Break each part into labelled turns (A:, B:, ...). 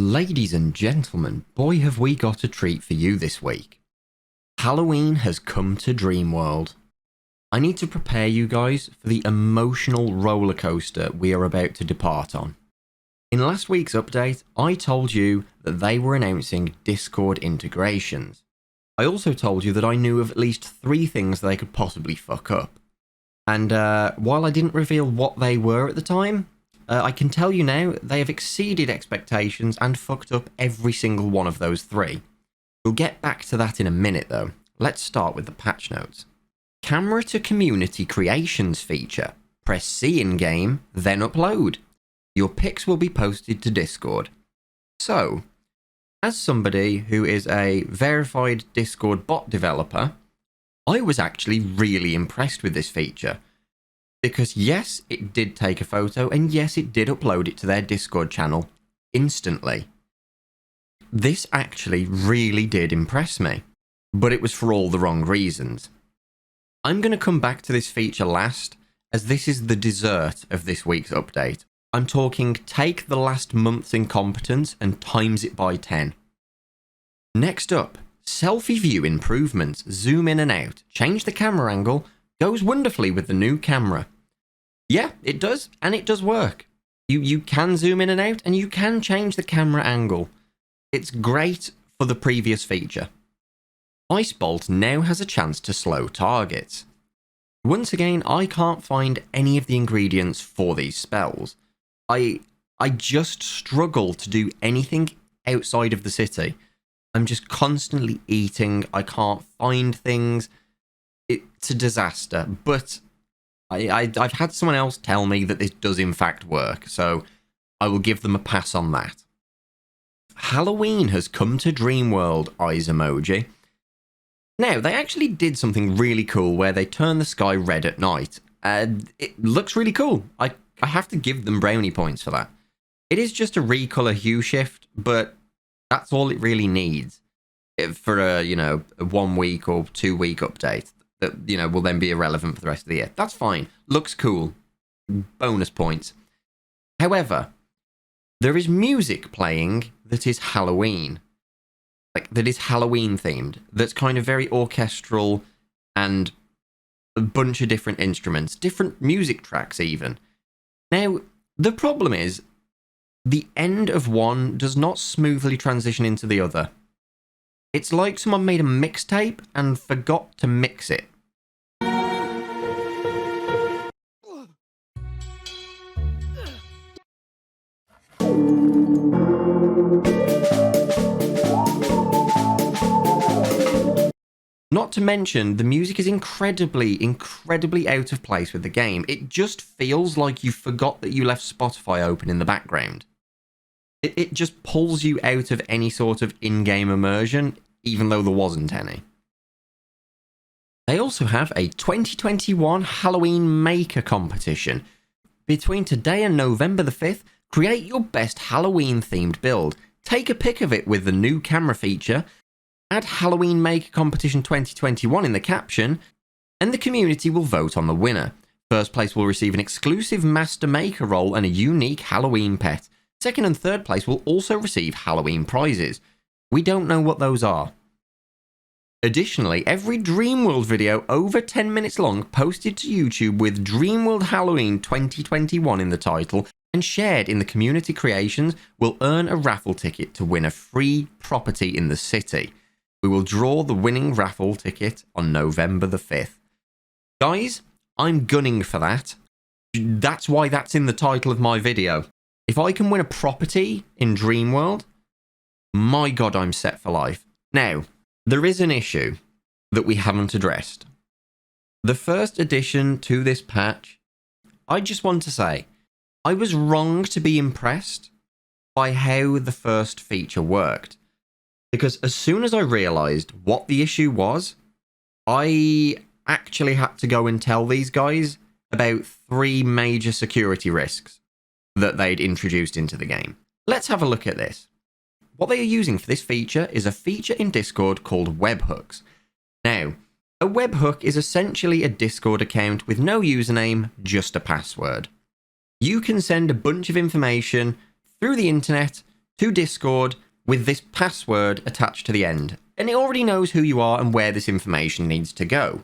A: Ladies and gentlemen, boy have we got a treat for you this week. Halloween has come to DreamWorld. I need to prepare you guys for the emotional roller coaster we are about to depart on. In last week's update, I told you that they were announcing Discord integrations. I also told you that I knew of at least 3 things they could possibly fuck up. And while I didn't reveal what they were at the time, I can tell you now they have exceeded expectations and fucked up every single one of those 3. We'll get back to that in a minute though. Let's start with the patch notes. Camera to community creations feature. Press C in game, then upload. Your pics will be posted to Discord. So, as somebody who is a verified Discord bot developer, I was actually really impressed with this feature. Because yes, it did take a photo, and yes, it did upload it to their Discord channel instantly. This actually really did impress me, but it was for all the wrong reasons. I'm going to come back to this feature last, as this is the dessert of this week's update. I'm talking take the last month's incompetence and times it by 10. Next up, selfie view improvements, zoom in and out, change the camera angle, goes wonderfully with the new camera. Yeah, it does, and it does work. You can zoom in and out, and you can change the camera angle. It's great for the previous feature. Ice Bolt now has a chance to slow targets. Once again, I can't find any of the ingredients for these spells. I just struggle to do anything outside of the city. I'm just constantly eating. I can't find things. It's a disaster, but I've had someone else tell me that this does in fact work, so I will give them a pass on that. Halloween has come to DreamWorld, eyes emoji. Now, they actually did something really cool where they turn the sky red at night. It looks really cool. I have to give them brownie points for that. It is just a recolor hue shift, but that's all it really needs for a 1 week or 2 week update that will then be irrelevant for the rest of the year. That's fine. Looks cool. Bonus points. However, there is music playing that is Halloween. That is Halloween themed. That's kind of very orchestral and a bunch of different instruments, different music tracks even. Now, the problem is the end of one does not smoothly transition into the other. It's like someone made a mixtape and forgot to mix it. Not to mention, the music is incredibly out of place with the game. It just feels like you forgot that you left Spotify open in the background. It just pulls you out of any sort of in-game immersion, even though there wasn't any. They also have a 2021 Halloween Maker competition. Between today and November the 5th, create your best Halloween-themed build. Take a pic of it with the new camera feature, add Halloween Maker Competition 2021 in the caption, and the community will vote on the winner. First place will receive an exclusive Master Maker role and a unique Halloween pet. Second and third place will also receive Halloween prizes. We don't know what those are. Additionally, every DreamWorld video over 10 minutes long posted to YouTube with DreamWorld Halloween 2021 in the title and shared in the community creations will earn a raffle ticket to win a free property in the city. We will draw the winning raffle ticket on November the 5th. Guys, I'm gunning for that. That's why that's in the title of my video. If I can win a property in DreamWorld, my god, I'm set for life. Now, there is an issue that we haven't addressed. The first addition to this patch, I just want to say, I was wrong to be impressed by how the first feature worked. Because as soon as I realised what the issue was, I actually had to go and tell these guys about 3 major security risks that they'd introduced into the game. Let's have a look at this. What they are using for this feature is a feature in Discord called Webhooks. Now, a webhook is essentially a Discord account with no username, just a password. You can send a bunch of information through the internet to Discord with this password attached to the end. And it already knows who you are and where this information needs to go.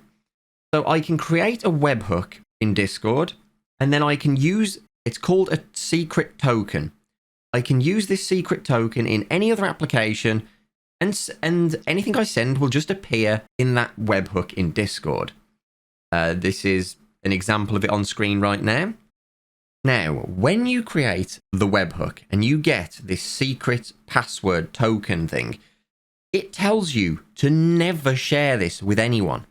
A: So I can create a webhook in Discord, and then I can use, it's called a secret token. I can use this secret token in any other application, and anything I send will just appear in that webhook in Discord. This is an example of it on screen right now. Now, when you create the webhook and you get this secret password token thing, it tells you to never share this with anyone.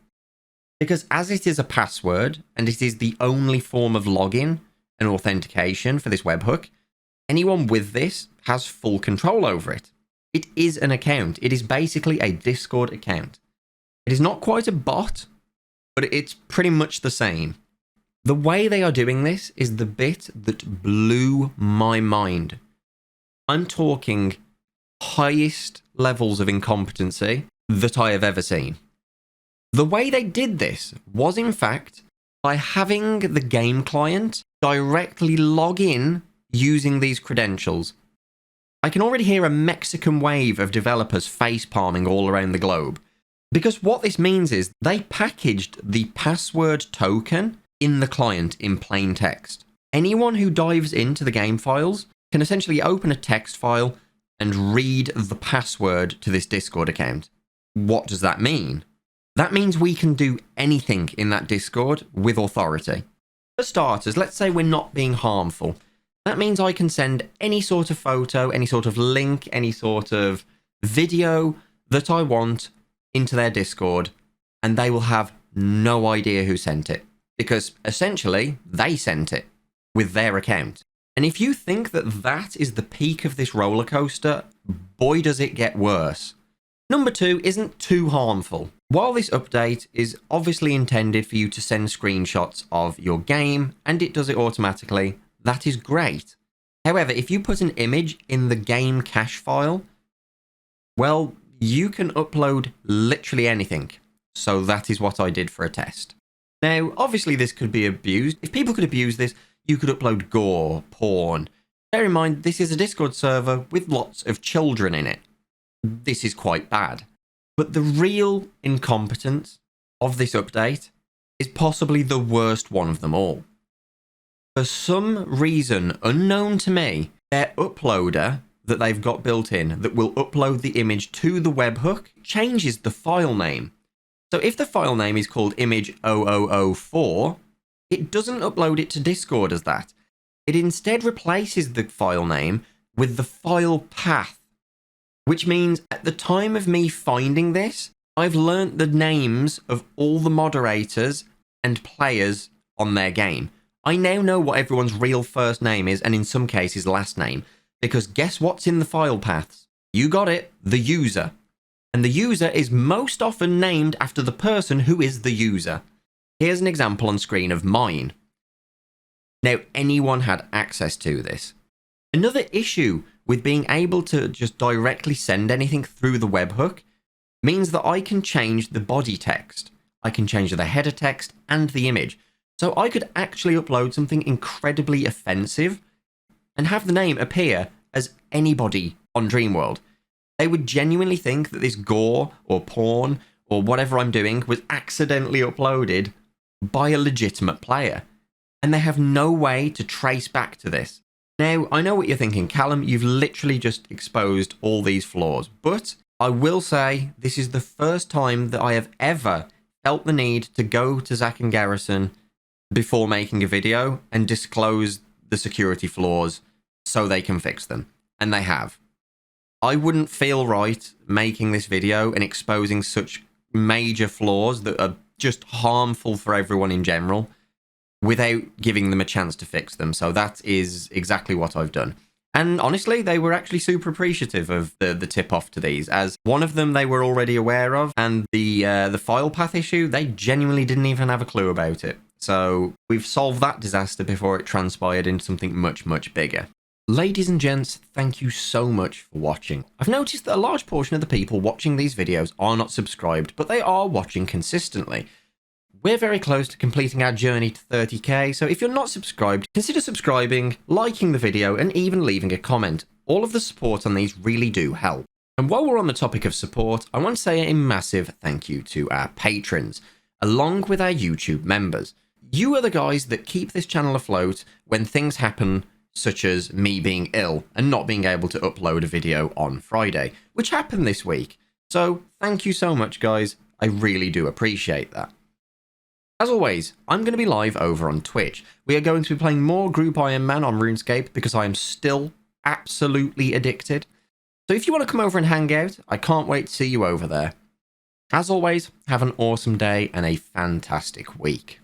A: Because as it is a password, and it is the only form of login and authentication for this webhook, anyone with this has full control over it. It is an account. It is basically a Discord account. It is not quite a bot, but it's pretty much the same. The way they are doing this is the bit that blew my mind. I'm talking highest levels of incompetency that I have ever seen. The way they did this was, in fact, by having the game client directly log in using these credentials. I can already hear a Mexican wave of developers face-palming all around the globe. Because what this means is they packaged the password token in the client in plain text. Anyone who dives into the game files can essentially open a text file and read the password to this Discord account. What does that mean? That means we can do anything in that Discord with authority. For starters, let's say we're not being harmful. That means I can send any sort of photo, any sort of link, any sort of video that I want into their Discord, and they will have no idea who sent it. Because essentially, they sent it with their account. And if you think that that is the peak of this roller coaster, boy does it get worse. Number 2 isn't too harmful. While this update is obviously intended for you to send screenshots of your game, and it does it automatically, that is great. However, if you put an image in the game cache file, well, you can upload literally anything. So that is what I did for a test. Now, obviously this could be abused. If people could abuse this, you could upload gore, porn. Bear in mind, this is a Discord server with lots of children in it. This is quite bad. But the real incompetence of this update is possibly the worst one of them all. For some reason unknown to me, their uploader that they've got built in that will upload the image to the webhook changes the file name. So if the file name is called image0004, it doesn't upload it to Discord as that. It instead replaces the file name with the file path. Which means at the time of me finding this, I've learnt the names of all the moderators and players on their game. I now know what everyone's real first name is, and in some cases last name. Because guess what's in the file paths? You got it, the user. And the user is most often named after the person who is the user. Here's an example on screen of mine. Now, anyone had access to this. Another issue with being able to just directly send anything through the webhook means that I can change the body text. I can change the header text and the image. So I could actually upload something incredibly offensive and have the name appear as anybody on DreamWorld. They would genuinely think that this gore or porn or whatever I'm doing was accidentally uploaded by a legitimate player. And they have no way to trace back to this. Now, I know what you're thinking, Callum, you've literally just exposed all these flaws, but I will say this is the first time that I have ever felt the need to go to Zach and Garrison before making a video and disclose the security flaws so they can fix them. And they have. I wouldn't feel right making this video and exposing such major flaws that are just harmful for everyone in general without giving them a chance to fix them. So that is exactly what I've done. And honestly, they were actually super appreciative of the tip-off to these, as one of them they were already aware of, and the file path issue, they genuinely didn't even have a clue about it. So we've solved that disaster before it transpired into something much, much bigger. Ladies and gents, thank you so much for watching. I've noticed that a large portion of the people watching these videos are not subscribed, but they are watching consistently, We're very close to completing our journey to 30k, so if you're not subscribed, consider subscribing, liking the video, and even leaving a comment. All of the support on these really do help. And while we're on the topic of support, I want to say a massive thank you to our patrons, along with our YouTube members. You are the guys that keep this channel afloat when things happen, such as me being ill and not being able to upload a video on Friday, which happened this week. So thank you so much, guys. I really do appreciate that. As always, I'm going to be live over on Twitch. We are going to be playing more Group Iron Man on RuneScape because I am still absolutely addicted. So if you want to come over and hang out, I can't wait to see you over there. As always, have an awesome day and a fantastic week.